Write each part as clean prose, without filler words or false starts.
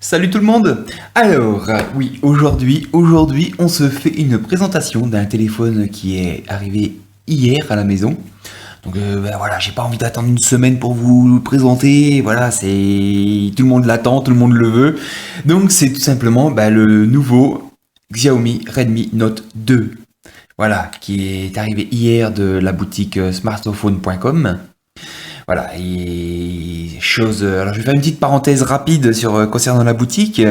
Salut tout le monde. Alors, oui, aujourd'hui, on se fait une présentation d'un téléphone qui est arrivé hier à la maison. Donc voilà, j'ai pas envie d'attendre une semaine pour vous le présenter. Voilà, c'est tout le monde l'attend, tout le monde le veut. Donc c'est tout simplement le nouveau Xiaomi Redmi Note 2. Voilà, qui est arrivé hier de la boutique smartphone.com. Voilà, et chose. Alors, je vais faire une petite parenthèse rapide sur concernant la boutique.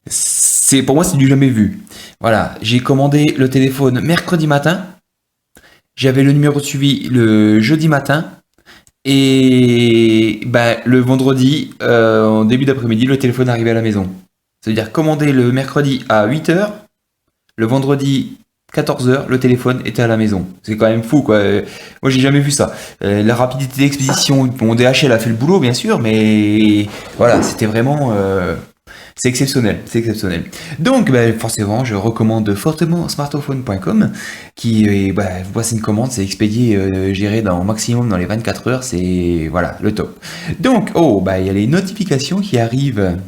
C'est pour moi, c'est du jamais vu. Voilà, j'ai commandé le téléphone mercredi matin. J'avais le numéro de suivi le jeudi matin. Et le vendredi, en début d'après-midi, le téléphone arrivait à la maison. C'est-à-dire commander le mercredi à 8 h, le vendredi 14 h, le téléphone était à la maison. C'est quand même fou, quoi. Moi, j'ai jamais vu ça. La rapidité d'expédition, bon, DHL a fait le boulot, bien sûr, mais voilà, c'était vraiment... c'est exceptionnel, c'est exceptionnel. Donc, forcément, je recommande fortement smartphone.com, qui, vous passez une commande, c'est expédié, géré dans maximum dans les 24 heures, c'est, voilà, le top. Donc, il y a les notifications qui arrivent.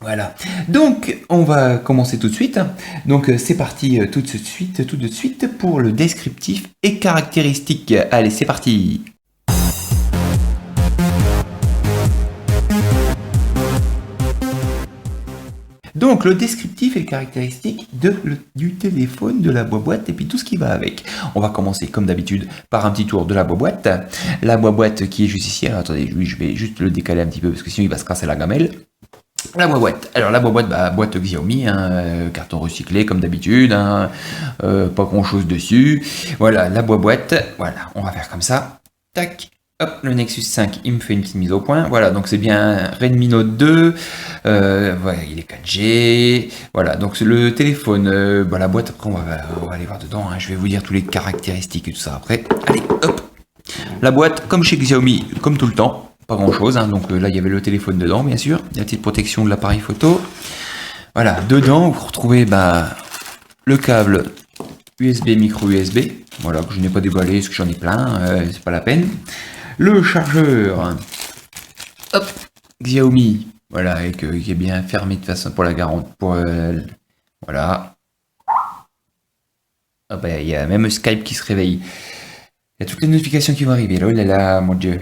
Voilà. Donc, on va commencer tout de suite. Donc, c'est parti tout de suite pour le descriptif et caractéristiques. Allez, c'est parti. Donc, le descriptif et les caractéristiques du téléphone, de la boîte et puis tout ce qui va avec. On va commencer comme d'habitude par un petit tour de la boîte. La boîte qui est juste ici. Alors, attendez, je vais juste le décaler un petit peu parce que sinon il va se casser la gamelle. La boîte. Alors la boîte, boîte Xiaomi, carton recyclé comme d'habitude, pas grand chose dessus. Voilà, la boîte. Voilà, on va faire comme ça. Tac. Hop, le Nexus 5, il me fait une petite mise au point. Voilà, donc c'est bien Redmi Note 2. Voilà, il est 4G. Voilà, donc c'est le téléphone. La boîte, après, on va aller voir dedans. Je vais vous dire toutes les caractéristiques et tout ça après. Allez, hop. La boîte, comme chez Xiaomi, comme tout le temps. Pas grand chose, donc là il y avait le téléphone dedans bien sûr, la petite protection de l'appareil photo. Voilà, dedans vous retrouvez le câble USB micro USB, voilà, que je n'ai pas déballé parce que j'en ai plein, c'est pas la peine. Le chargeur, hop, Xiaomi, voilà, et qui est bien fermé de façon pour la garantie, voilà. Il y a même Skype qui se réveille. Il y a toutes les notifications qui vont arriver, là, mon dieu.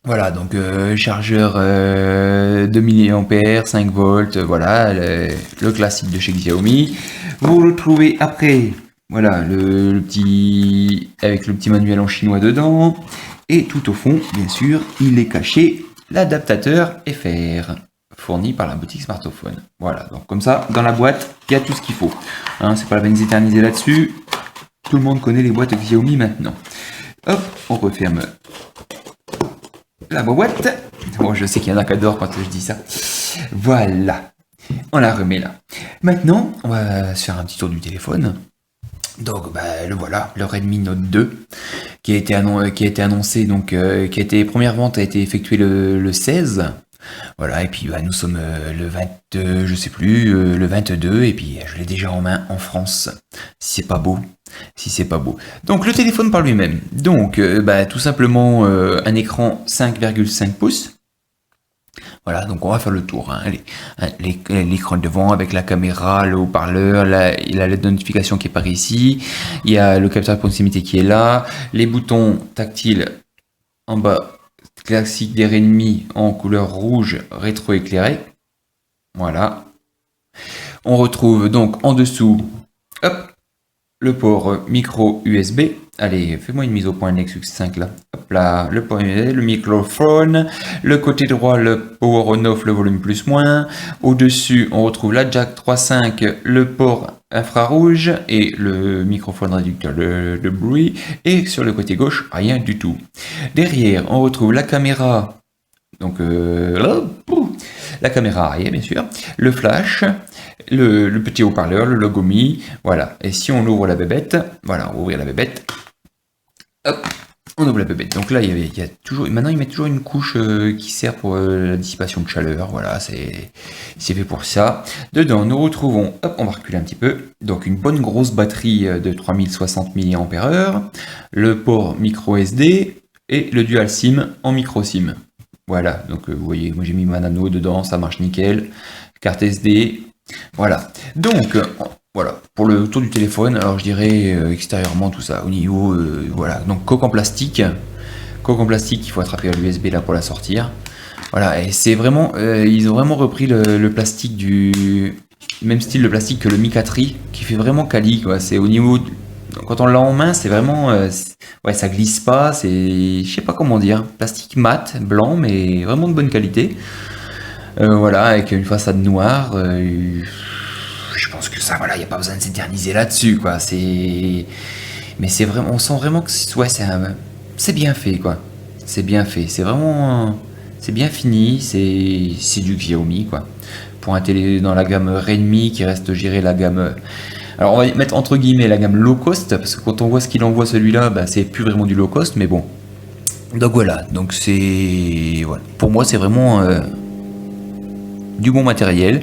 Voilà, donc chargeur 2 mAh, 5 volts, voilà, le classique de chez Xiaomi. Vous le trouvez après, voilà, le petit, avec le petit manuel en chinois dedans. Et tout au fond, bien sûr, il est caché l'adaptateur FR, fourni par la boutique smartphone. Voilà, donc comme ça, dans la boîte, il y a tout ce qu'il faut. C'est pas la peine d'éterniser là-dessus. Tout le monde connaît les boîtes Xiaomi maintenant. Hop, on referme la boîte. Bon, je sais qu'il y en a qui adorent quand je dis ça. Voilà. On la remet là. Maintenant, on va se faire un petit tour du téléphone. Donc, le voilà, le Redmi Note 2, qui a été annoncé, donc, première vente a été effectuée le 16. Voilà, et puis nous sommes le 22, je sais plus, le 22, et puis je l'ai déjà en main en France. Si c'est pas beau. Donc le téléphone par lui-même. Donc tout simplement un écran 5,5 pouces. Voilà, donc on va faire le tour. L'écran devant avec la caméra, le haut-parleur, la LED de notification qui est par ici. Il y a le capteur de proximité qui est là. Les boutons tactiles en bas, classique des Redmi en couleur rouge rétro-éclairé. Voilà. On retrouve donc en dessous, hop, le port micro USB. Allez, fais-moi une mise au point Nexus 5 là. Hop là, le port USB, le microphone. Le côté droit, le power on-off, le volume plus-moins. Au-dessus, on retrouve la jack 3.5, le port infrarouge et le microphone réducteur de bruit. Et sur le côté gauche, rien du tout. Derrière, on retrouve la caméra. Donc, la caméra arrière, bien sûr. Le flash. Le petit haut-parleur, le logo Mi, voilà. Et si on ouvre la bébête, voilà, on va ouvrir la bébête. Hop, on ouvre la bébête. Donc là, il y a toujours, maintenant ils mettent toujours une couche qui sert pour la dissipation de chaleur. Voilà, c'est fait pour ça. Dedans, nous retrouvons, hop, on va reculer un petit peu. Donc une bonne grosse batterie de 3060 mAh, le port micro SD et le dual SIM en micro SIM. Voilà, donc vous voyez, moi j'ai mis ma nano dedans, ça marche nickel. Carte SD, voilà. Donc, voilà, pour le tour du téléphone, alors je dirais extérieurement tout ça, au niveau, voilà, donc coque en plastique, il faut attraper à l'USB là pour la sortir. Voilà, et c'est vraiment, ils ont vraiment repris le plastique du même style de plastique que le Mikatri, qui fait vraiment quali, quoi. C'est au niveau, quand on l'a en main, c'est vraiment, ouais, ça glisse pas, c'est, je sais pas comment dire, plastique mat, blanc, mais vraiment de bonne qualité. Voilà, avec une façade noire. Je pense que ça, voilà, il n'y a pas besoin de s'éterniser là-dessus, quoi. Mais c'est vraiment, on sent vraiment que ouais, c'est bien fait, quoi. C'est bien fait. C'est vraiment, c'est bien fini. C'est du Xiaomi, quoi. Pour un télé dans la gamme Redmi qui reste, gérer la gamme. Alors on va mettre entre guillemets la gamme low cost parce que quand on voit ce qu'il envoie celui-là, bah, c'est plus vraiment du low cost, mais bon. Donc voilà. Donc c'est, voilà. Pour moi, c'est vraiment du bon matériel.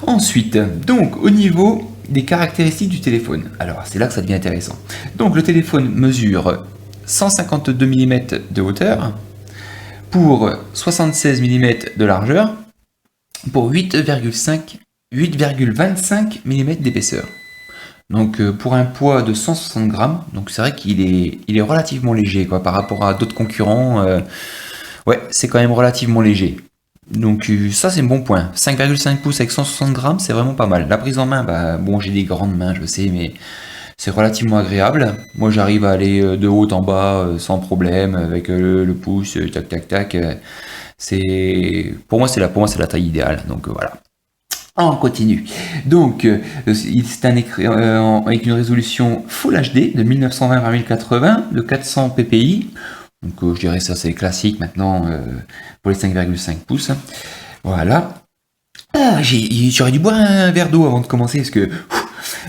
Ensuite, donc au niveau des caractéristiques du téléphone, alors c'est là que ça devient intéressant. Donc le téléphone mesure 152 mm de hauteur pour 76 mm de largeur pour 8,25 mm d'épaisseur. Donc pour un poids de 160 grammes, donc c'est vrai il est relativement léger quoi, par rapport à d'autres concurrents. Ouais, c'est quand même relativement léger. Donc ça c'est un bon point. 5,5 pouces avec 160 grammes, c'est vraiment pas mal. La prise en main, bah bon j'ai des grandes mains, je sais, mais c'est relativement agréable. Moi j'arrive à aller de haut en bas sans problème avec le pouce, tac tac tac. C'est pour moi c'est la taille idéale. Donc voilà. On continue. Donc c'est un écran avec une résolution Full HD de 1920 par 1080 de 400 ppi. Donc je dirais ça c'est classique maintenant pour les 5,5 pouces. Voilà. Ah, j'aurais dû boire un verre d'eau avant de commencer parce que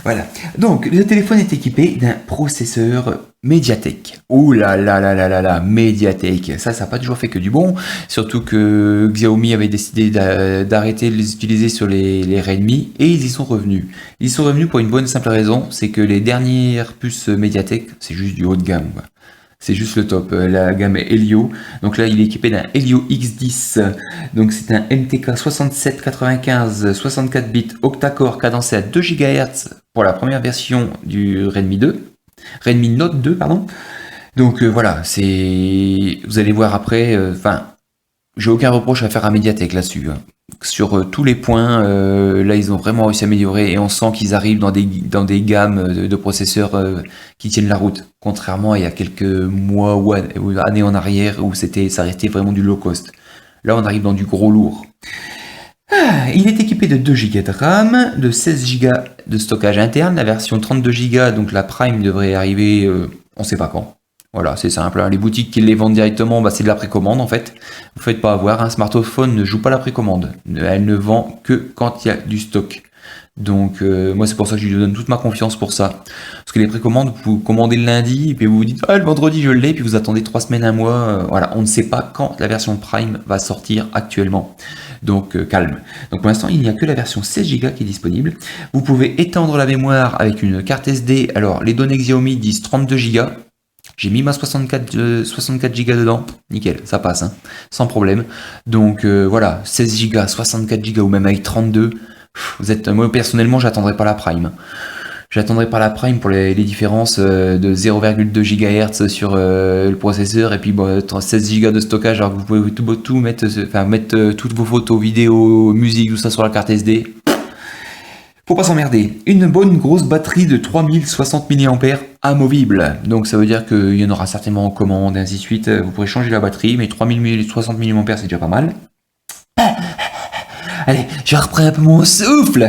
voilà. Donc le téléphone est équipé d'un processeur Mediatek. Ouh là là là là là là, Mediatek. Ça n'a pas toujours fait que du bon. Surtout que Xiaomi avait décidé d'arrêter de les utiliser sur les Redmi et ils y sont revenus. Ils y sont revenus pour une bonne simple raison, c'est que les dernières puces Mediatek, c'est juste du haut de gamme, quoi. C'est juste le top, la gamme Helio. Donc là, il est équipé d'un Helio X10. Donc c'est un MTK 6795 64 bits octa-core cadencé à 2 GHz pour la première version du Redmi Note 2, pardon. Donc voilà, vous allez voir après, j'ai aucun reproche à faire à Mediatek là-dessus, hein. Sur tous les points, là ils ont vraiment réussi à améliorer et on sent qu'ils arrivent dans des gammes de processeurs qui tiennent la route. Contrairement à il y a quelques mois ou années en arrière où ça restait vraiment du low cost. Là on arrive dans du gros lourd. Il est équipé de 2 Go de RAM, de 16 Go de stockage interne. La version 32 Go, donc la Prime devrait arriver, on sait pas quand. Voilà, c'est simple, hein. Les boutiques qui les vendent directement, bah, c'est de la précommande en fait. Vous faites pas avoir, un smartphone ne joue pas la précommande. Elle ne vend que quand il y a du stock. Donc moi c'est pour ça que je lui donne toute ma confiance pour ça. Parce que les précommandes, vous commandez le lundi, et puis vous vous dites le vendredi je l'ai, puis vous attendez 3 semaines, un mois. Voilà, on ne sait pas quand la version Prime va sortir actuellement. Donc calme. Donc pour l'instant il n'y a que la version 16 Go qui est disponible. Vous pouvez étendre la mémoire avec une carte SD. Alors les données Xiaomi disent 32 Go. J'ai mis ma 64 Go dedans, nickel, ça passe, hein, sans problème. Donc voilà, 16 Go, 64 Go ou même avec 32, moi personnellement j'attendrai pas la Prime. J'attendrai pas la Prime pour les différences de 0,2 GHz sur le processeur et puis 16 Go de stockage, alors que vous pouvez tout mettre, mettre toutes vos photos, vidéos, musique, tout ça sur la carte SD. Faut pas s'emmerder. Une bonne grosse batterie de 3060 mAh amovible. Donc ça veut dire qu'il y en aura certainement en commande et ainsi de suite. Vous pourrez changer la batterie, mais 3060 mAh c'est déjà pas mal. Allez, je reprends un peu mon souffle.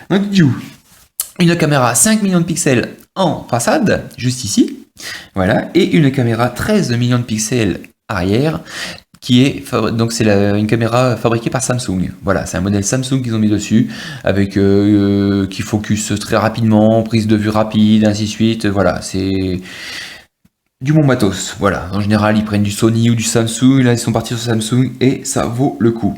Donc une caméra 5 millions de pixels en façade, juste ici. Voilà, et une caméra 13 millions de pixels arrière. Donc c'est une caméra fabriquée par Samsung. Voilà, c'est un modèle Samsung qu'ils ont mis dessus, avec qui focus très rapidement, prise de vue rapide, ainsi de suite. Voilà, c'est du bon matos. Voilà, en général ils prennent du Sony ou du Samsung. Là ils sont partis sur Samsung et ça vaut le coup.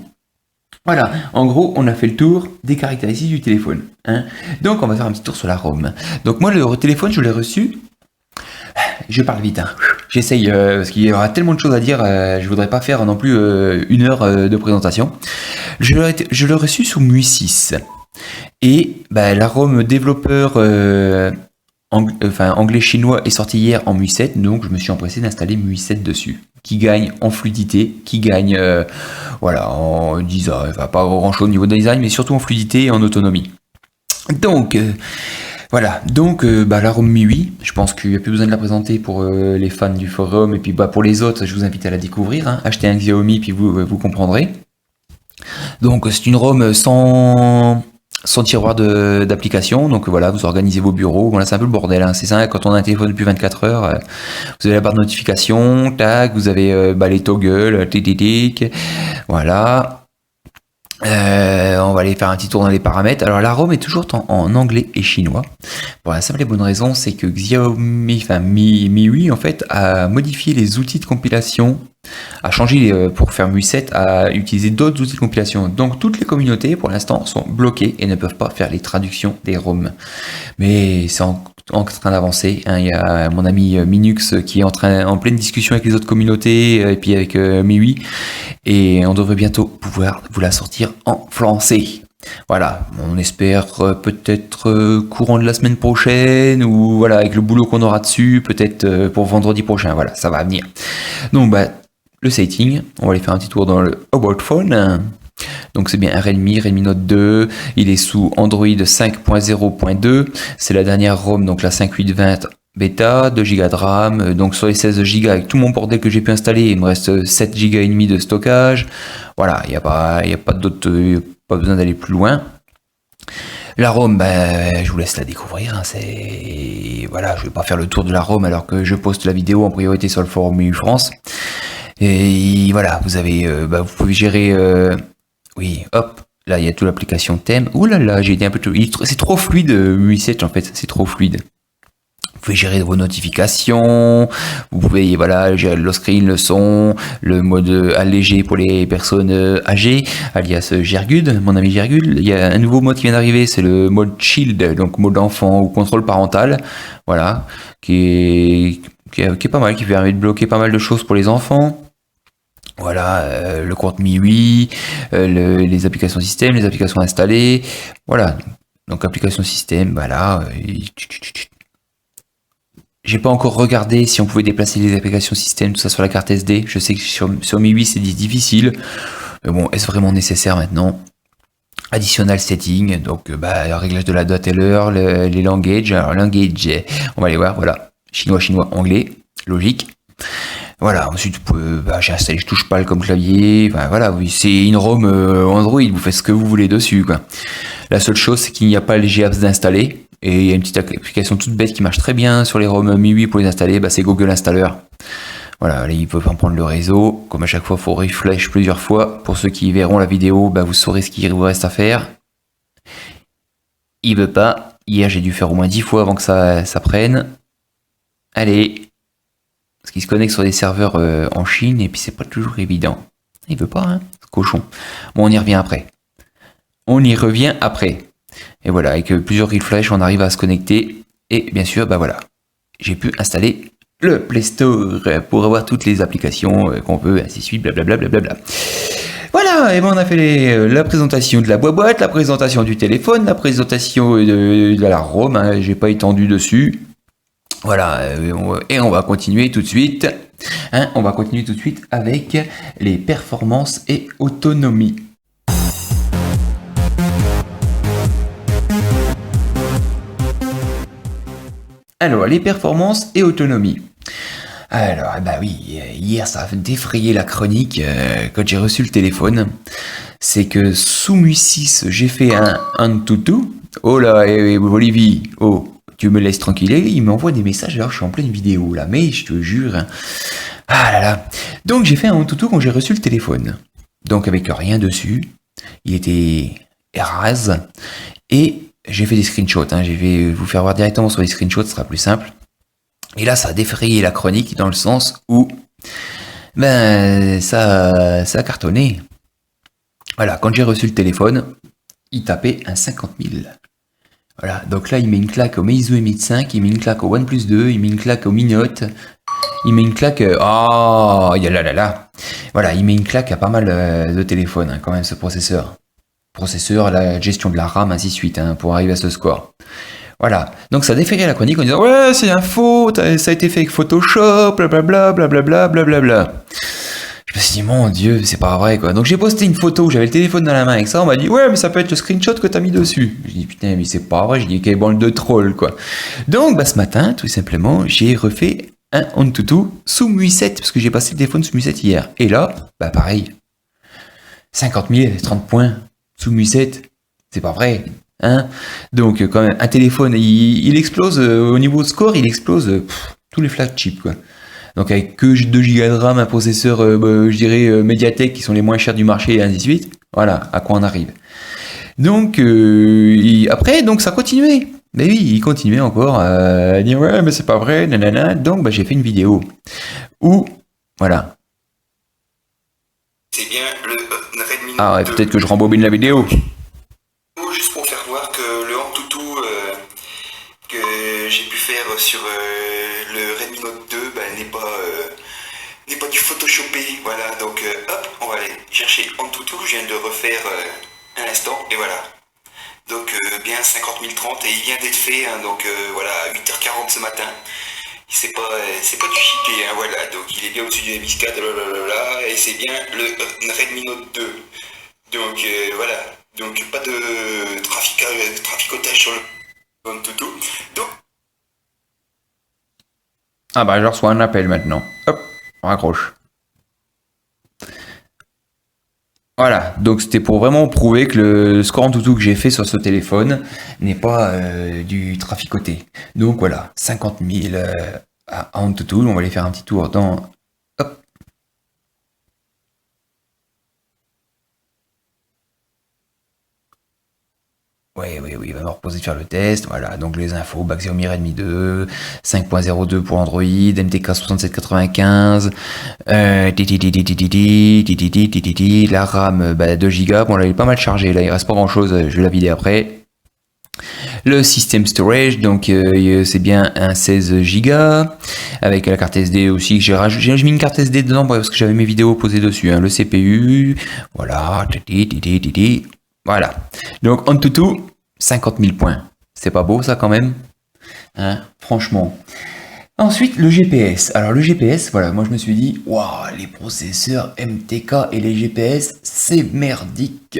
Voilà, en gros on a fait le tour des caractéristiques du téléphone, hein. Donc on va faire un petit tour sur la ROM. Donc moi le téléphone je l'ai reçu. Je parle vite, hein. J'essaye, parce qu'il y aura tellement de choses à dire, je voudrais pas faire non plus 1 heure de présentation. Je l'ai reçu sous MUI 6. Et bah, l'arôme développeur anglais-chinois est sorti hier en MUI 7, donc je me suis empressé d'installer MUI 7 dessus. Qui gagne en fluidité, qui gagne voilà, en design, enfin pas grand chose au niveau de design, mais surtout en fluidité et en autonomie. Donc voilà, donc l'arôme MIUI, je pense qu'il n'y a plus besoin de la présenter pour les fans du forum, et puis pour les autres, je vous invite à la découvrir, hein. Achetez un Xiaomi, puis vous comprendrez. Donc c'est une ROM sans tiroir d'application, donc voilà, vous organisez vos bureaux, voilà, c'est un peu le bordel, hein. C'est ça, quand on a un téléphone depuis 24 heures, vous avez la barre de notification, tac, vous avez les toggles, tic, voilà. On va aller faire un petit tour dans les paramètres. Alors la ROM est toujours en anglais et chinois. Pour la simple et bonne raison, c'est que Xiaomi, MIUI en fait, a modifié les outils de compilation, a changé pour faire MIUI 7, a utilisé d'autres outils de compilation. Donc toutes les communautés pour l'instant sont bloquées et ne peuvent pas faire les traductions des ROM. Mais c'est en train d'avancer, hein. Il y a mon ami Minux qui est en pleine discussion avec les autres communautés et puis avec MIUI, et on devrait bientôt pouvoir vous la sortir en français. Voilà, on espère peut-être courant de la semaine prochaine, ou voilà, avec le boulot qu'on aura dessus, peut-être pour vendredi prochain. Voilà, ça va venir. Donc le setting, on va aller faire un petit tour dans le About Phone. Donc c'est bien un Redmi Note 2, il est sous Android 5.0.2, c'est la dernière ROM, donc la 5820 bêta, 2 Go de RAM, donc sur les 16 Go avec tout mon bordel que j'ai pu installer, il me reste 7 Go et demi de stockage. Voilà, il n'y a pas d'autre, pas besoin d'aller plus loin. La ROM, je vous laisse la découvrir, hein. Voilà, je vais pas faire le tour de la ROM alors que je poste la vidéo en priorité sur le forum MIUI France. Et voilà, vous avez, vous pouvez gérer, oui, hop, là il y a toute l'application thème. Ouh là là, j'ai été un peu, c'est trop fluide, MIUI 7 en fait, c'est trop fluide. Vous pouvez gérer vos notifications, vous pouvez gérer le screen, le son, le mode allégé pour les personnes âgées, alias Gergud, mon ami Gergud. Il y a un nouveau mode qui vient d'arriver, c'est le mode Shield, donc mode enfant ou contrôle parental, voilà, qui est pas mal, qui permet de bloquer pas mal de choses pour les enfants. Voilà, le compte MIUI, les applications système, les applications installées, voilà. Donc application système, voilà. J'ai pas encore regardé si on pouvait déplacer les applications système, tout ça sur la carte SD. Je sais que sur MIUI c'est difficile. Mais bon, est-ce vraiment nécessaire maintenant? Additional setting, donc réglage de la date et l'heure, les langages. Alors language, on va aller voir, voilà. Chinois, anglais, logique. Voilà, ensuite j'ai installé, je touche pas comme clavier. Enfin, voilà, oui, c'est une ROM Android, vous faites ce que vous voulez dessus, quoi. La seule chose, c'est qu'il n'y a pas les apps d'installer. Et il y a une petite application toute bête qui marche très bien sur les ROM MIUI pour les installer, c'est Google Installer. Voilà, là, ils peuvent en prendre le réseau. Comme à chaque fois, il faut refresh plusieurs fois. Pour ceux qui verront la vidéo, vous saurez ce qu'il vous reste à faire. Il veut pas. Hier, j'ai dû faire au moins 10 fois avant que ça prenne. Allez. Parce qu'il se connecte sur des serveurs en Chine, et puis c'est pas toujours évident. Il veut pas, hein, ce cochon. Bon, on y revient après. Et voilà, avec plusieurs refresh, on arrive à se connecter. Et bien sûr, voilà. J'ai pu installer le Play Store pour avoir toutes les applications qu'on veut, ainsi de suite, blablabla. Voilà, et on a fait la présentation de la boîte, la présentation du téléphone, la présentation de la ROM, hein, j'ai pas étendu dessus. Voilà, et on va continuer tout de suite. Hein, on va continuer tout de suite avec les performances et autonomie. Alors, les performances et autonomie. Alors, oui, hier ça a défrayé la chronique quand j'ai reçu le téléphone. C'est que sous MIUI 6, j'ai fait un Antutu. Oh là, Olivier, oh, tu me laisses tranquille. Il m'envoie des messages alors je suis en pleine vidéo là, mais je te jure. Hein. Ah là là. Donc j'ai fait un Antutu quand j'ai reçu le téléphone. Donc avec rien dessus. Il était rase. Et j'ai fait des screenshots, hein. Je vais vous faire voir directement sur les screenshots, ce sera plus simple. Et là, ça a défrayé la chronique dans le sens où, ça a cartonné. Voilà, quand j'ai reçu le téléphone, il tapait un 50 000. Voilà, donc là, il met une claque au Meizu Mi 5, il met une claque au OnePlus 2, il met une claque au Mi Note, il met une claque. Oh, là là là. Voilà, il met une claque à pas mal de téléphones, hein, quand même, ce processeur. Processeur, la gestion de la RAM, ainsi de suite, hein, pour arriver à ce score. Voilà. Donc ça déférait la chronique en disant ouais, c'est un faux, ça a été fait avec Photoshop, blablabla, blablabla, blablabla. Je me suis dit, mon Dieu, c'est pas vrai, quoi. Donc j'ai posté une photo où j'avais le téléphone dans la main avec ça. On m'a dit, ouais, mais ça peut être le screenshot que t'as mis dessus. J'ai dit, putain, mais c'est pas vrai. J'ai dit, quelle bande de troll, quoi. Donc, bah, ce matin, tout simplement, j'ai refait un Antutu sous MUI 7, parce que j'ai passé le téléphone sous MUI 7 hier. Et là, bah, pareil. 50 000, 30 points sous MUI 7. C'est pas vrai. Hein. Donc, quand même, un téléphone, il explose, au niveau score, il explose tous les flagships, quoi. Donc avec que 2 Go de RAM, un processeur, je dirais, Mediatek, qui sont les moins chers du marché, et ainsi de suite. Voilà, à quoi on arrive. Donc, après, donc ça continuait. Mais oui, il continuait encore à dire, ouais, mais c'est pas vrai, nanana. Donc, bah, j'ai fait une vidéo où, voilà. C'est bien le Redmi Note 2. Ah ouais, peut-être que je rembobine la vidéo. Juste pour faire voir que le Antutu que j'ai pu faire sur le Redmi Note 2 n'est pas du photoshopé. Voilà, donc hop, on va aller chercher Antutu. Je viens de refaire un instant et voilà. Donc bien 50 030 et il vient d'être fait, hein, donc voilà, à 8h40 ce matin. C'est pas du chiqué, hein, voilà, donc il est bien au-dessus du MX4, blablabla, et c'est bien le Redmi Note 2. Donc voilà, donc pas de traficotage sur le Antutu. Donc Ah bah, je reçois un appel maintenant. Hop, on raccroche. Voilà, donc c'était pour vraiment prouver que le score Antutu que j'ai fait sur ce téléphone n'est pas du traficoté. Donc voilà, 50 000 à Antutu. On va aller faire un petit tour dans... Hop. Oui, il va me reposer de faire le test. Voilà, donc les infos, bac Xiaomi Redmi 2, 5.02 pour Android, MTK 6795, la RAM 2 Go. Bon, là, il est pas mal chargé. Là, il reste pas grand chose. Je vais la vider après. Le system storage, donc c'est bien un 16 Go avec la carte SD aussi. J'ai mis une carte SD dedans parce que j'avais mes vidéos posées dessus. Hein. Le CPU, voilà, voilà. Donc Antutu, 50 000 points. C'est pas beau ça quand même, hein, franchement. Ensuite, le GPS. Alors le GPS, voilà, moi je me suis dit, waouh, les processeurs MTK et les GPS, c'est merdique.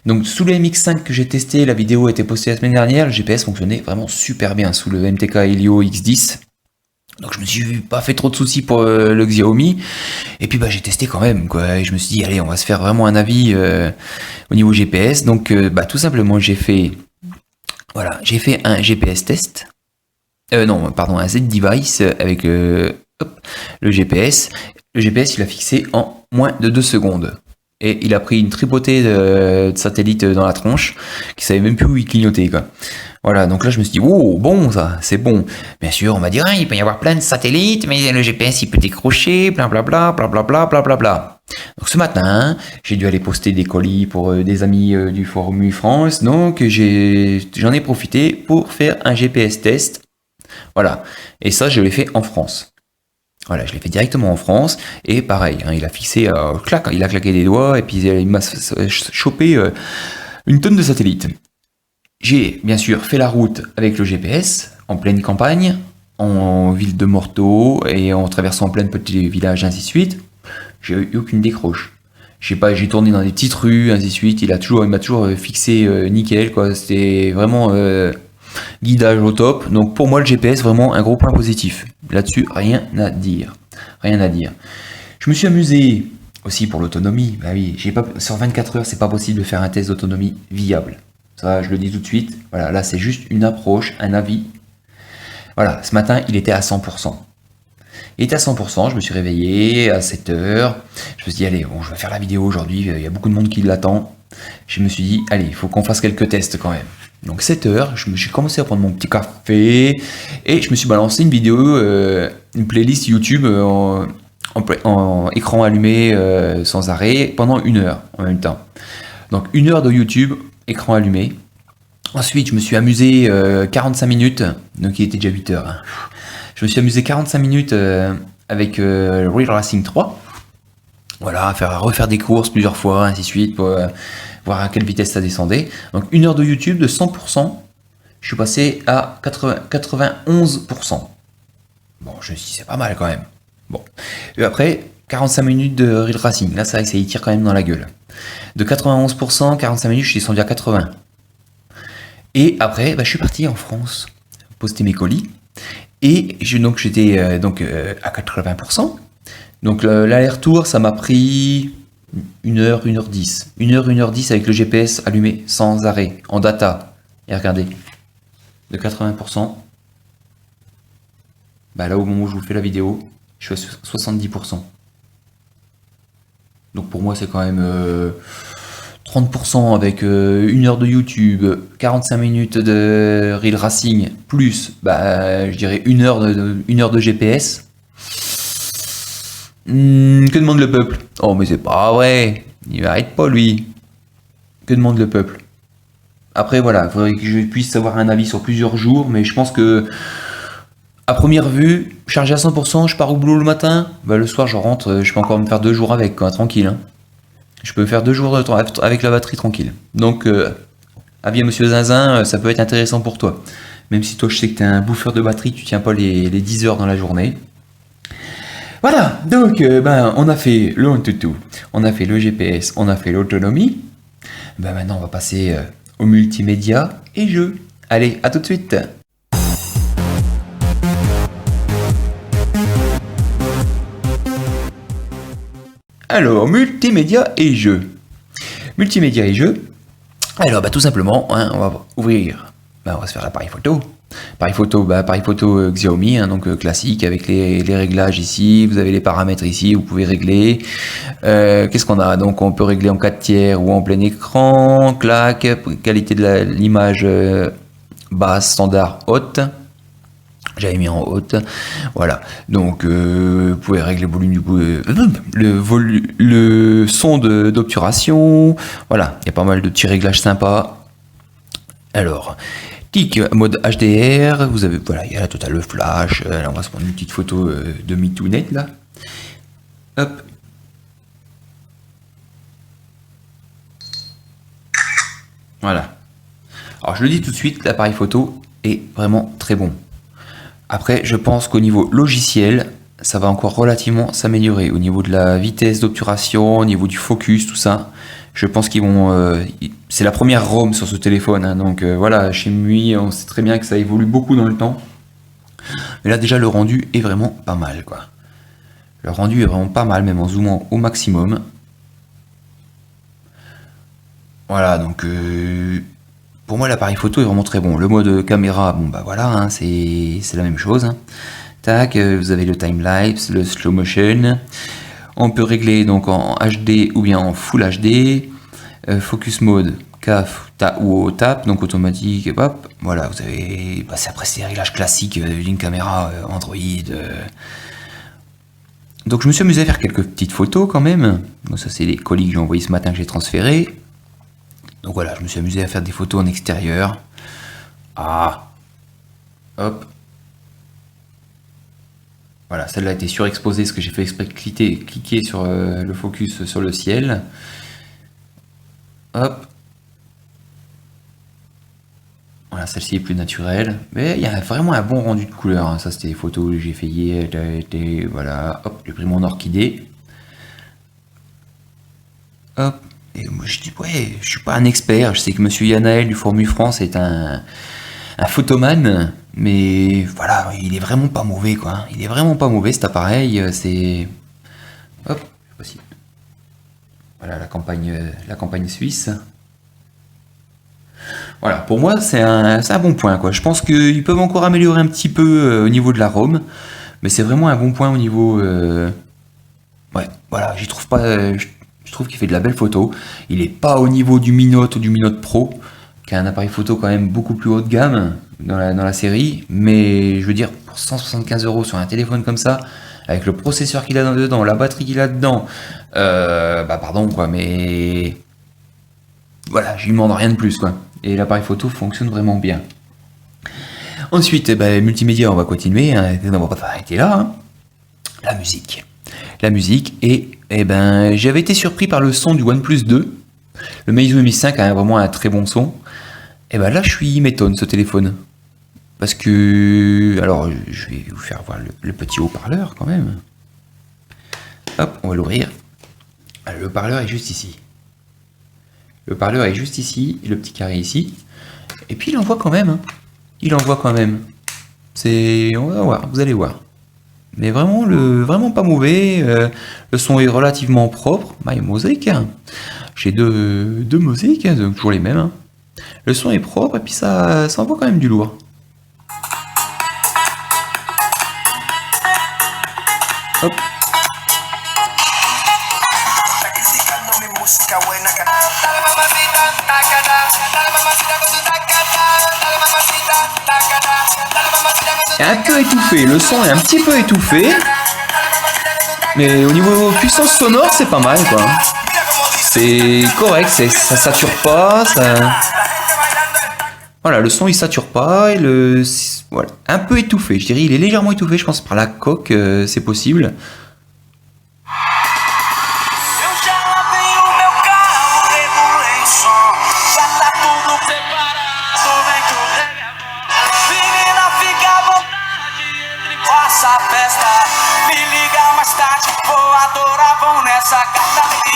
Donc sous le MX5 que j'ai testé, la vidéo a été postée la semaine dernière, le GPS fonctionnait vraiment super bien sous le MTK Helio X10. Donc je me suis pas fait trop de soucis pour le Xiaomi. Et puis bah j'ai testé quand même, quoi. Et je me suis dit, allez, on va se faire vraiment un avis au niveau GPS. Donc bah tout simplement j'ai fait un GPS test. Un Z-Device avec hop, le GPS. Le GPS, il a fixé en moins de 2 secondes. Et il a pris une tripotée de satellites dans la tronche, qui savait même plus où il clignotait, quoi. Voilà, donc là je me suis dit, oh, bon, ça, c'est bon. Bien sûr, on m'a dit, ah, il peut y avoir plein de satellites, mais le GPS, il peut décrocher, blablabla, blablabla, blablabla. Donc ce matin, j'ai dû aller poster des colis pour des amis du Forum MUI France, donc j'en ai profité pour faire un GPS test. Voilà, et ça, je l'ai fait en France. Voilà, je l'ai fait directement en France, et pareil, hein, il a fixé, il a claqué des doigts, et puis il m'a chopé une tonne de satellites. J'ai bien sûr fait la route avec le GPS, en pleine campagne, en ville de Morteau, et en traversant plein de petits villages, ainsi de suite. J'ai eu aucune décroche. J'ai tourné dans des petites rues, ainsi de suite. Il m'a toujours fixé nickel, quoi. C'était vraiment guidage au top. Donc pour moi, le GPS, vraiment un gros point positif. Là-dessus, rien à dire. Rien à dire. Je me suis amusé aussi pour l'autonomie. Bah oui, sur 24 heures, c'est pas possible de faire un test d'autonomie viable. Ça, je le dis tout de suite. Voilà, là, c'est juste une approche, un avis. Voilà, ce matin, il était à 100%. Il était à 100%, je me suis réveillé à 7h. Je me suis dit, allez, bon, je vais faire la vidéo aujourd'hui, il y a beaucoup de monde qui l'attend. Je me suis dit, allez, il faut qu'on fasse quelques tests quand même. Donc 7h, j'ai commencé à prendre mon petit café et je me suis balancé une vidéo, une playlist YouTube en écran allumé sans arrêt pendant 1 heure en même temps. Donc 1 heure de YouTube, écran allumé. Ensuite, je me suis amusé 45 minutes, donc il était déjà 8h. Hein. Je me suis amusé 45 minutes avec Real Racing 3. Voilà, refaire des courses plusieurs fois, ainsi de suite, pour voir à quelle vitesse ça descendait. Donc 1 heure de YouTube de 100%, je suis passé à 91%. Bon, je me suis dit, c'est pas mal quand même. Bon. Et après, 45 minutes de Real Racing. Là, ça y tire quand même dans la gueule. De 91%, 45 minutes, je suis descendu à 80. Et après, je suis parti en France, poster mes colis. Et j'étais à 80%. Donc l'aller-retour, ça m'a pris 1 heure, 1 heure 10. 1 heure, 1 heure 10 avec le GPS allumé, sans arrêt, en data. Et regardez, de 80%, là au moment où je vous fais la vidéo, je suis à 70%. Donc pour moi c'est quand même 30% avec 1 heure de YouTube, 45 minutes de Real Racing, plus je dirais 1 heure de GPS. Que demande le peuple? Oh mais c'est pas vrai, il m'arrête pas lui. Que demande le peuple? Après voilà, il faudrait que je puisse avoir un avis sur plusieurs jours, mais je pense que à première vue, chargé à 100%, je pars au boulot le matin, le soir je rentre, je peux encore me faire 2 jours avec, quoi, tranquille. Hein. Je peux me faire 2 jours avec la batterie tranquille. Donc, avis à Monsieur Zinzin, ça peut être intéressant pour toi. Même si toi je sais que tu es un bouffeur de batterie, tu tiens pas les 10 heures dans la journée. Voilà, donc on a fait le Antutu, on a fait le GPS, on a fait l'autonomie. Maintenant on va passer au multimédia et jeux. Allez, à tout de suite. Alors, multimédia et jeux. Multimédia et jeux. Alors, tout simplement, on va ouvrir, on va se faire l'appareil photo. Appareil photo Xiaomi, donc classique avec les réglages ici. Vous avez les paramètres ici, vous pouvez régler. Qu'est-ce qu'on a? Donc, on peut régler en 4/3 ou en plein écran. Clac, qualité de l'image basse, standard, haute. J'avais mis en haute, voilà. Donc vous pouvez régler le volume le son d'obturation, voilà. Il y a pas mal de petits réglages sympas. Alors, mode HDR, vous avez, voilà, il y a la totale, le flash. Là, on va se prendre une petite photo de MeTooNet là. Hop. Voilà. Alors je le dis tout de suite, l'appareil photo est vraiment très bon. Après, je pense qu'au niveau logiciel, ça va encore relativement s'améliorer. Au niveau de la vitesse d'obturation, au niveau du focus, tout ça, je pense qu'ils vont... c'est la première ROM sur ce téléphone, hein, donc voilà, chez MIUI, on sait très bien que ça évolue beaucoup dans le temps. Mais là, déjà, le rendu est vraiment pas mal, quoi. Le rendu est vraiment pas mal, même en zoomant au maximum. Voilà, donc... pour moi, l'appareil photo est vraiment très bon. Le mode caméra, voilà, hein, c'est la même chose. Hein. Tac, vous avez le time-lapse, le slow motion. On peut régler donc en HD ou bien en Full HD. Focus mode, CAF ou tap, donc automatique. Hop, voilà, vous avez... après, c'est des réglages classiques d'une caméra Android. Donc, je me suis amusé à faire quelques petites photos quand même. Donc, ça, c'est les colis que j'ai envoyés ce matin que j'ai transférés. Donc voilà, je me suis amusé à faire des photos en extérieur. Ah, hop. Voilà, celle-là a été surexposée parce que j'ai fait exprès cliquer sur le focus sur le ciel. Hop. Voilà, celle-ci est plus naturelle. Mais il y a vraiment un bon rendu de couleur. Hein. Ça, c'était des photos que j'ai fait hier. Voilà, hop, j'ai pris mon orchidée. Hop. Et moi je dis, ouais, je suis pas un expert, je sais que Monsieur Yanaël du Formu France est un photomane, mais voilà, il est vraiment pas mauvais, quoi. Il est vraiment pas mauvais cet appareil, c'est... Hop, possible. Voilà la campagne suisse. Voilà, pour moi c'est un bon point, quoi. Je pense qu'ils peuvent encore améliorer un petit peu au niveau de la ROM, mais c'est vraiment un bon point au niveau... Ouais, voilà, j'y trouve pas... Je trouve qu'il fait de la belle photo. Il n'est pas au niveau du Mi Note ou du Mi Note Pro, qui est un appareil photo quand même beaucoup plus haut de gamme dans la série. Mais je veux dire, pour 175 € sur un téléphone comme ça, avec le processeur qu'il a dedans, la batterie qu'il a dedans, pardon quoi, mais voilà, je lui demande rien de plus quoi. Et l'appareil photo fonctionne vraiment bien. Ensuite, multimédia, on va continuer, hein, on va pas s'arrêter là. Hein. La musique. La musique, et ben, j'avais été surpris par le son du OnePlus 2. Le Meizu Mi 5 a vraiment un très bon son. Et ben là, il m'étonne ce téléphone. Parce que... Alors, je vais vous faire voir le petit haut-parleur quand même. Hop, on va l'ouvrir. Le haut-parleur est juste ici. Le haut-parleur est juste ici, le petit carré ici. Et puis il envoie quand même. Hein. Il envoie quand même. On va voir, vous allez voir. Mais vraiment, vraiment pas mauvais. Le son est relativement propre. Bah, il y a mosaïque. Hein. J'ai deux mosaïques, hein, donc toujours les mêmes. Hein. Le son est propre et puis ça envoie quand même du lourd. Hop. est un peu étouffé, le son est un petit peu étouffé, mais au niveau puissance sonore, c'est pas mal quoi. C'est correct, ça sature pas, voilà, le son il sature pas, et voilà, un peu étouffé, je dirais, il est légèrement étouffé, je pense par la coque, c'est possible.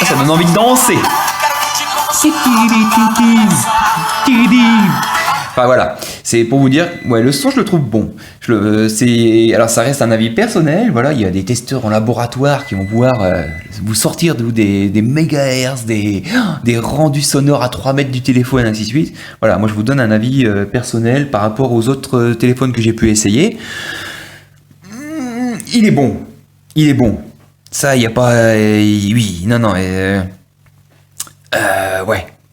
Ça donne envie de danser. Enfin voilà, c'est pour vous dire, ouais, le son je le trouve bon. Alors ça reste un avis personnel, voilà, il y a des testeurs en laboratoire qui vont pouvoir vous sortir des mégahertz, des rendus sonores à 3 mètres du téléphone, ainsi de suite. Voilà, moi je vous donne un avis personnel par rapport aux autres téléphones que j'ai pu essayer. Il est bon, il est bon. Ça, il n'y a pas... oui, non, ouais.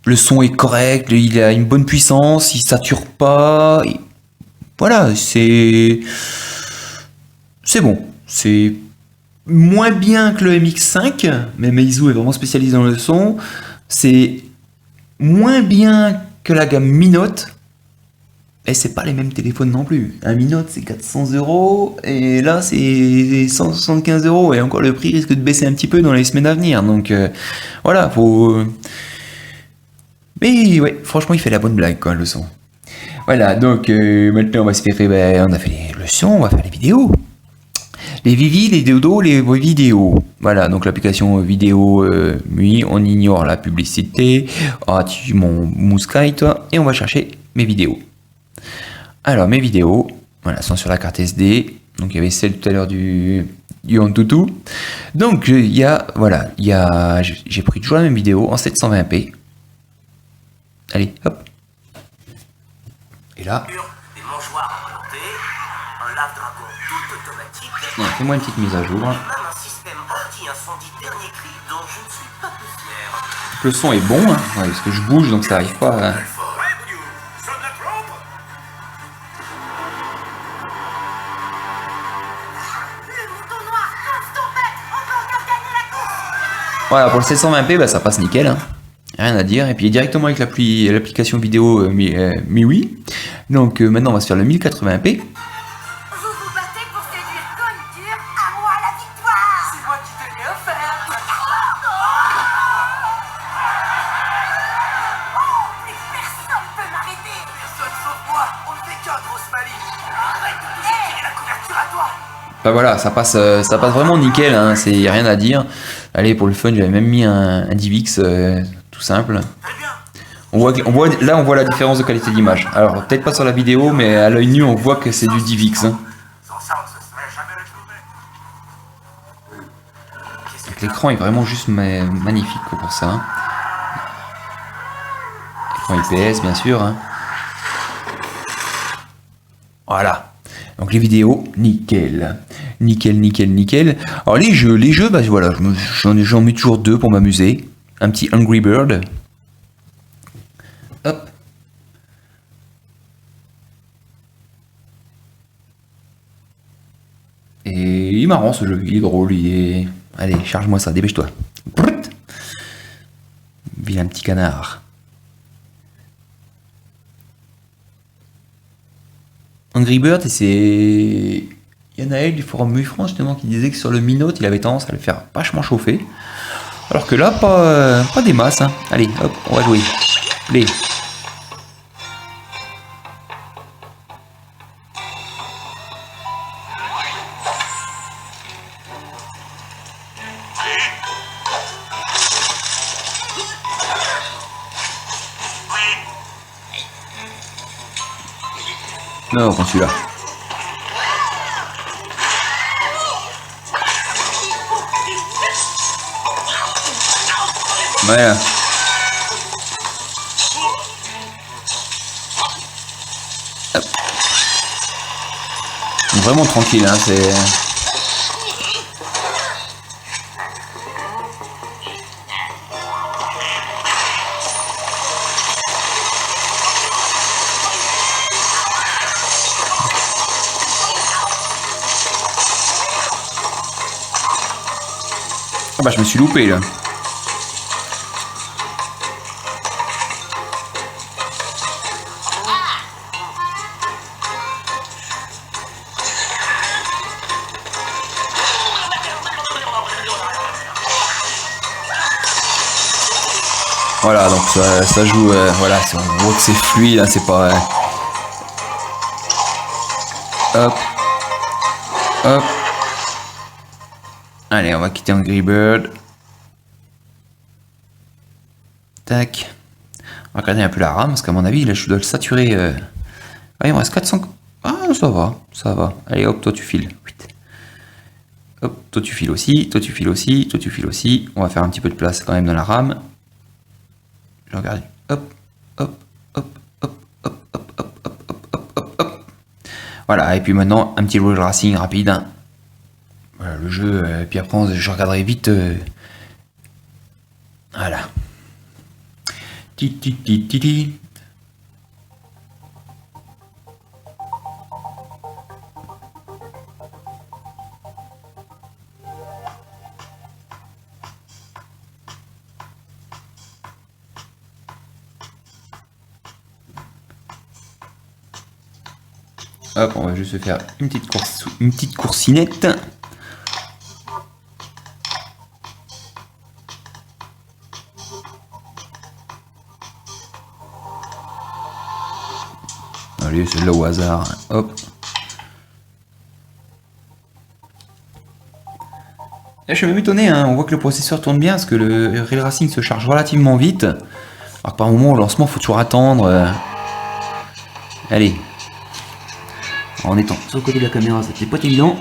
Le son est correct, il a une bonne puissance, il sature pas. Voilà, c'est bon. C'est moins bien que le MX5, mais Meizu est vraiment spécialisé dans le son. C'est moins bien que la gamme Mi Note. Et c'est pas les mêmes téléphones non plus. Un Mi Note c'est 400 €, et là c'est 175 €, et encore le prix risque de baisser un petit peu dans les semaines à venir. Donc voilà, faut... Mais ouais, franchement il fait la bonne blague quoi, le son. Voilà, donc maintenant on va se faire... on a fait le son, on va faire les vidéos. Les Vivi, les dodos, les vidéos. Voilà, donc l'application vidéo, oui, on ignore la publicité. Ah, tu mon mouscaille toi, et on va chercher mes vidéos. Alors mes vidéos, voilà, sont sur la carte SD. Donc il y avait celle tout à l'heure du Antutu. Donc j'ai pris toujours la même vidéo en 720p. Allez, hop. Et là, des mangeoires implantées, un lave-dragon tout automatique. Fais-moi une petite mise à jour. Et même un système anti-incendie dernier cri dont je ne suis pas peu fier. Le son est bon, hein, ouais, parce que je bouge donc ça arrive pas. Hein. Voilà, pour le 720p, bah, ça passe nickel. Hein. Rien à dire. Et puis directement avec l'application vidéo MIUI. Donc maintenant, on va se faire le 1080p. Vous vous battez pour séduire Conture, à moi la victoire. C'est moi qui te l'ai offert. Plus personne peut m'arrêter. Personne sauf moi, on ne fait qu'un, grosse malice. Arrête de toujours tirer la couverture à toi. Bah voilà, ça passe vraiment nickel, hein, y a rien à dire. Allez, pour le fun, j'avais même mis un DivX tout simple. On voit la différence de qualité d'image. Alors peut-être pas sur la vidéo, mais à l'œil nu on voit que c'est du DivX. Hein. Sans ça, on se serait jamais retrouvé. L'écran est vraiment juste magnifique pour ça. Hein. Écran IPS bien sûr. Hein. Voilà. Donc les vidéos, nickel. Nickel. Alors les jeux, bah voilà, j'en mets toujours 2 pour m'amuser. Un petit Angry Bird. Hop. Et il est marrant ce jeu, il est drôle, Allez, charge-moi ça, dépêche-toi. Vilain petit canard. Angry Bird, c'est Il y en a du forum MUFRANCE justement qui disait que sur le Mi Note, il avait tendance à le faire vachement chauffer. Alors que là, pas des masses. Hein. Allez, hop, on va jouer. Play. Non, on celui-là. Voilà. Hop. Vraiment tranquille, hein, c'est... Ah bah je me suis loupé là. Voilà, donc ça joue, voilà, on voit que c'est fluide, hein, c'est pas... hop, hop. Allez, on va quitter Angry Bird. Tac. On va regarder un peu la RAM, parce qu'à mon avis, là, je dois le saturer. Ouais, il me reste 400... Ah, ça va, ça va. Allez, hop, toi tu files. Hop, toi tu files aussi, toi tu files aussi, toi tu files aussi. On va faire un petit peu de place quand même dans la RAM. Je regarde. Hop, hop, hop, hop, hop, hop, hop, hop, hop, hop, hop. Voilà, et puis maintenant, un petit Road Racing rapide. Hein. Voilà, le jeu, et puis après, je regarderai vite. Voilà. Ti, ti, ti, ti, ti. Hop, on va juste faire une petite coursinette. Allez, c'est là au hasard. Hop. Là, je suis même étonné, hein. On voit que le processeur tourne bien parce que le Rail Racing se charge relativement vite. Alors que par moment au lancement, il faut toujours attendre. Allez. En étant sur le côté de la caméra, c'était pas évident.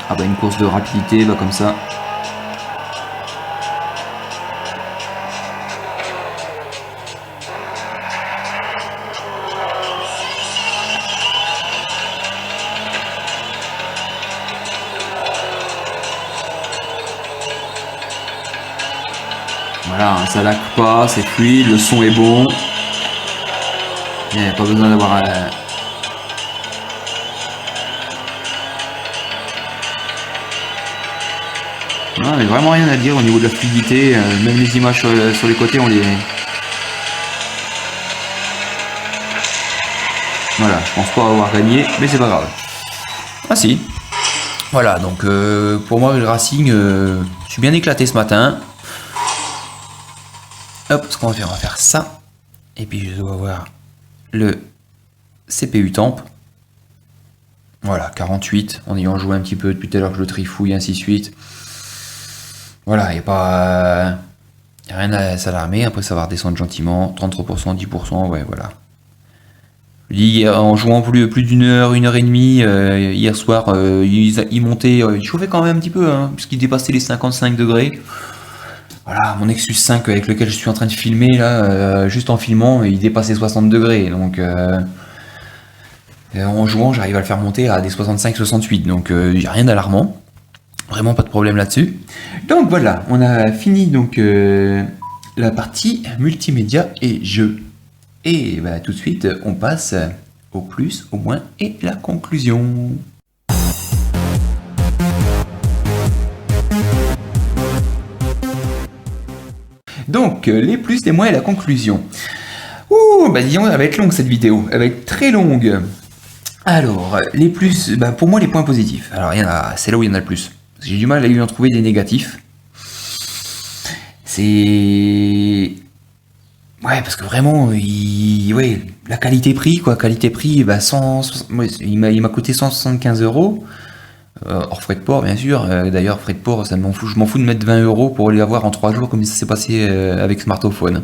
Ah bah une course de rapidité, bah comme ça. Voilà, ça lag pas, c'est fluide, le son est bon. Il n'y a pas besoin d'avoir... Non, mais vraiment rien à dire au niveau de la fluidité. Même les images sur les côtés, on les... Voilà, je pense pas avoir gagné, mais c'est pas grave. Ah si. Voilà, donc pour moi, le Racing, je suis bien éclaté ce matin. Hop, ce qu'on va faire ça. Et puis je dois voir le CPU temp. Voilà, 48, en ayant joué un petit peu depuis tout à l'heure que je le trifouille, ainsi de suite. Voilà, il n'y a pas... y a rien à s'alarmer, après ça va redescendre gentiment, 33%, 10%, ouais, voilà. Je dis, en jouant plus d'une heure, une heure et demie, hier soir, il montait, il chauffait quand même un petit peu, hein, puisqu'il dépassait les 55 degrés. Voilà, mon Nexus 5 avec lequel je suis en train de filmer, là, juste en filmant, il dépassait 60 degrés, donc... en jouant, j'arrive à le faire monter à des 65-68, donc il n'y a rien d'alarmant. Vraiment pas de problème là-dessus. Donc voilà, on a fini donc la partie multimédia et jeux. Et bah, tout de suite, on passe au plus, au moins et la conclusion. Donc les plus, les moins et la conclusion. Ouh, Ouh, bah disons, elle va être longue cette vidéo. Elle va être très longue. Alors, les plus, bah, pour moi, les points positifs. Alors, c'est là où il y en a le plus. J'ai du mal à lui en trouver des négatifs. C'est... Ouais, parce que vraiment, ouais, la qualité-prix, quoi. Qualité-prix, bah, il m'a coûté 175 euros. Hors frais de port, bien sûr. D'ailleurs, frais de port, ça m'en fout. Je m'en fous de mettre 20 euros pour les avoir en 3 jours, comme ça s'est passé avec smartphone.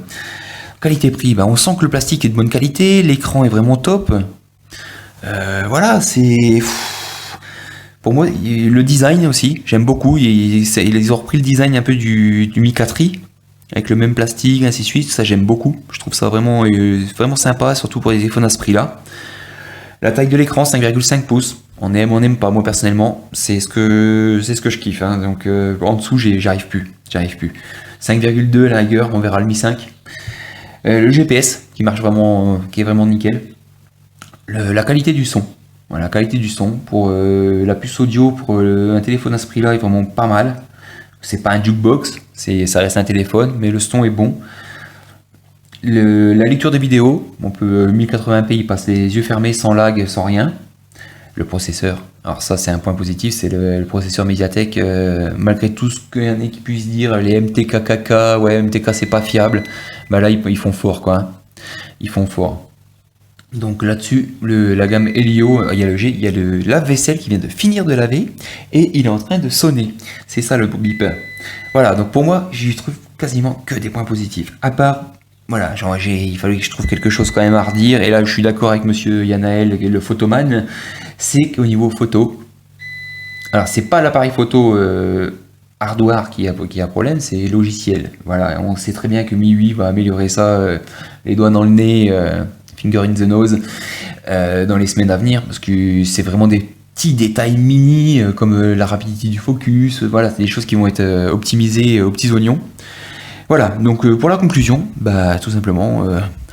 Qualité-prix, bah, on sent que le plastique est de bonne qualité, l'écran est vraiment top. Voilà, c'est... Pour moi, le design aussi, j'aime beaucoup. Ils ont repris le design un peu du Mi 4i, avec le même plastique, ainsi de suite. Ça, j'aime beaucoup. Je trouve ça vraiment, vraiment sympa, surtout pour les téléphones à ce prix-là. La taille de l'écran, 5,5 pouces. On aime pas. Moi, personnellement, c'est ce que je kiffe. Hein. Donc, en dessous, j'arrive plus. 5,2 à la rigueur, on verra le Mi 5. Le GPS, qui marche vraiment, qui est vraiment nickel. La qualité du son. Voilà, la qualité du son pour la puce audio pour un téléphone à ce prix-là est vraiment pas mal. C'est pas un jukebox, ça reste un téléphone, mais le son est bon. La lecture de vidéo, on peut 1080p, il passe les yeux fermés, sans lag, sans rien. Le processeur, alors ça c'est un point positif, c'est le processeur Mediatek. Malgré tout ce qu'il y en a qui puissent dire, les MTK, ouais MTK c'est pas fiable, bah là ils font fort quoi. Hein. Ils font fort. Donc là-dessus, la gamme Helio, il y a le lave-vaisselle qui vient de finir de laver et il est en train de sonner. C'est ça le beeper. Voilà, donc pour moi, j'y trouve quasiment que des points positifs. À part, voilà, il fallait que je trouve quelque chose quand même à redire. Et là, je suis d'accord avec monsieur Yanaël, le photoman. C'est qu'au niveau photo, alors c'est pas l'appareil photo hardware qui a problème, c'est logiciel. Voilà, on sait très bien que MIUI va améliorer ça, les doigts dans le nez. Finger in the nose dans les semaines à venir parce que c'est vraiment des petits détails mini comme la rapidité du focus, voilà, c'est des choses qui vont être optimisées aux petits oignons. Voilà, donc pour la conclusion, bah tout simplement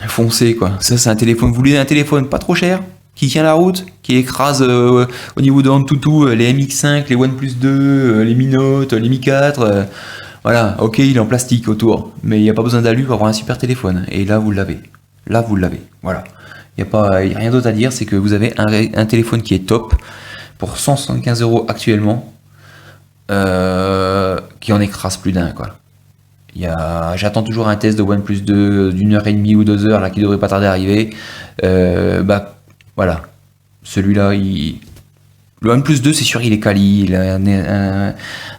foncez quoi. Ça c'est un téléphone, vous voulez un téléphone pas trop cher, qui tient la route, qui écrase au niveau de Antutu les MX5, les OnePlus 2, les Mi Note, les Mi 4, voilà, ok il est en plastique autour, mais il n'y a pas besoin d'alu pour avoir un super téléphone, et là vous l'avez. Là, vous l'avez. Voilà. Il n'y a rien d'autre à dire, c'est que vous avez un téléphone qui est top pour 175 euros actuellement, qui en écrase plus d'un, quoi. J'attends toujours un test de OnePlus 2 d'une heure et demie ou 2 heures, là, qui devrait pas tarder à arriver. Bah, voilà. Celui-là, le OnePlus 2, c'est sûr, il est quali, il a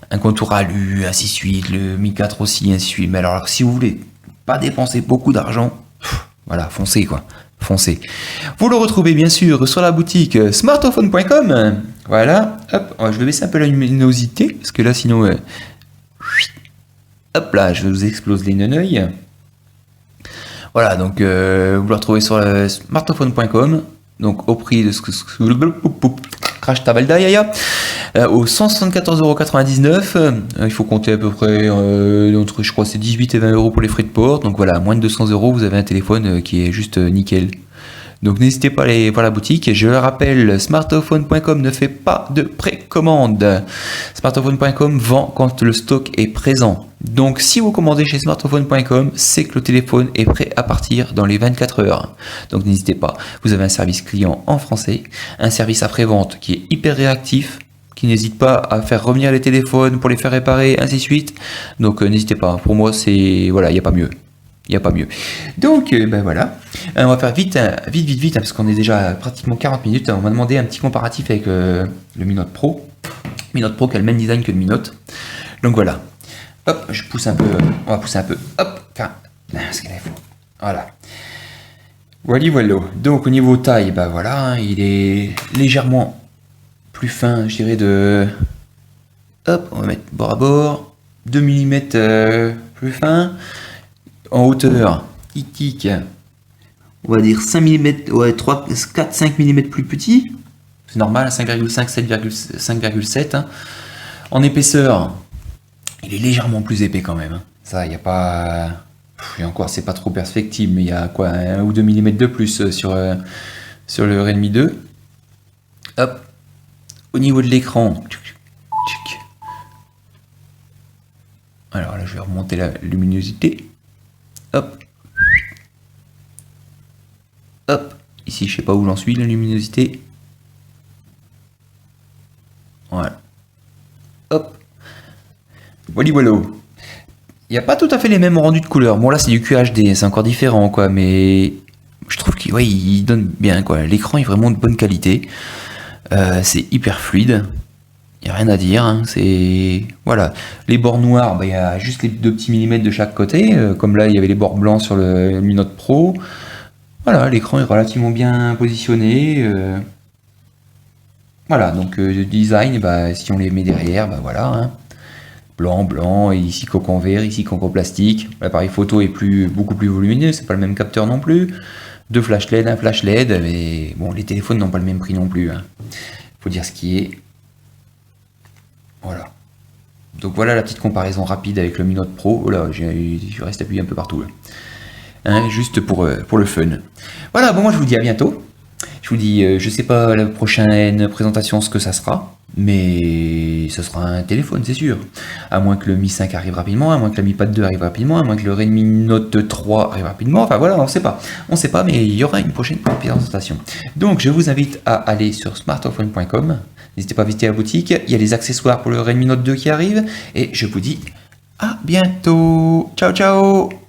un contour alu, ainsi de suite, le Mi 4 aussi, ainsi de suite. Mais alors, si vous voulez pas dépenser beaucoup d'argent, voilà, foncez quoi, foncez. Vous le retrouvez bien sûr sur la boutique smartphone.com. Voilà, hop, je vais baisser un peu la luminosité parce que là sinon, hop là, je vous explose les neneuils. Voilà, donc vous le retrouvez sur smartphone.com, donc au prix de ce que crash tabalda yaya. Au 174,99 €, il faut compter à peu près entre, je crois, c'est 18 et 20 € pour les frais de port. Donc voilà, moins de 200 €, vous avez un téléphone qui est juste nickel. Donc n'hésitez pas à aller voir la boutique. Je le rappelle, smartphone.com ne fait pas de précommande. Smartphone.com vend quand le stock est présent. Donc si vous commandez chez smartphone.com, c'est que le téléphone est prêt à partir dans les 24 heures. Donc n'hésitez pas. Vous avez un service client en français, un service après-vente qui est hyper réactif, qui n'hésite pas à faire revenir les téléphones pour les faire réparer, ainsi de suite. Donc n'hésitez pas. Pour moi, c'est voilà, il n'y a pas mieux. Il n'y a pas mieux. Donc, ben voilà. On va faire vite, parce qu'on est déjà à pratiquement 40 minutes. On m'a demandé un petit comparatif avec le Mi Note Pro. Mi Note Pro qui a le même design que le Mi Note. Donc voilà. Hop, je pousse un peu. On va pousser un peu. Hop. Enfin, parce qu'il faut. Voilà. Voilà. Donc au niveau taille, ben voilà, il est légèrement plus fin, je dirais de... Hop, on va mettre bord à bord. 2 mm plus fin. En hauteur, on va dire 5 mm, ouais, 4-5 mm plus petit. C'est normal, 5,5, 5,7. Hein. En épaisseur, il est légèrement plus épais quand même. Hein. Ça, il n'y a pas... Et encore, c'est pas trop perspective, mais il y a quoi, 1 ou 2 mm de plus sur le Redmi 2. Hop. Au niveau de l'écran, alors là, je vais remonter la luminosité. Hop. ici, je sais pas où j'en suis, la luminosité. Voilà. Hop. Voilà, voilà. Il n'y a pas tout à fait les mêmes rendus de couleurs. Bon, là, c'est du QHD, c'est encore différent, quoi, mais je trouve qu'il ouais, il donne bien, quoi. L'écran est vraiment de bonne qualité. C'est hyper fluide. Il n'y a rien à dire. Hein. C'est... Voilà. Les bords noirs, il y a juste les 2 petits millimètres de chaque côté. Comme là, il y avait les bords blancs sur le Mi Note Pro. Voilà, l'écran est relativement bien positionné. Voilà, donc design, si on les met derrière, voilà. Hein. Blanc, blanc, et ici cocon vert, ici cocon plastique. L'appareil photo est beaucoup plus volumineux, c'est pas le même capteur non plus. 2 flash LED, un flash LED, mais bon, les téléphones n'ont pas le même prix non plus. Hein. Faut dire ce qui est. Voilà. Donc voilà la petite comparaison rapide avec le Mi Note Pro. Oh là, je reste appuyé un peu partout. Là. Hein, juste pour le fun. Voilà, bon, moi je vous dis à bientôt. Je vous dis, je sais pas la prochaine présentation ce que ça sera, mais ça sera un téléphone, c'est sûr. À moins que le Mi 5 arrive rapidement, à moins que le Mi Pad 2 arrive rapidement, à moins que le Redmi Note 3 arrive rapidement. Enfin voilà, on sait pas. On sait pas, mais il y aura une prochaine présentation. Donc je vous invite à aller sur smartophone.com. N'hésitez pas à visiter la boutique. Il y a les accessoires pour le Redmi Note 2 qui arrivent. Et je vous dis à bientôt. Ciao, ciao.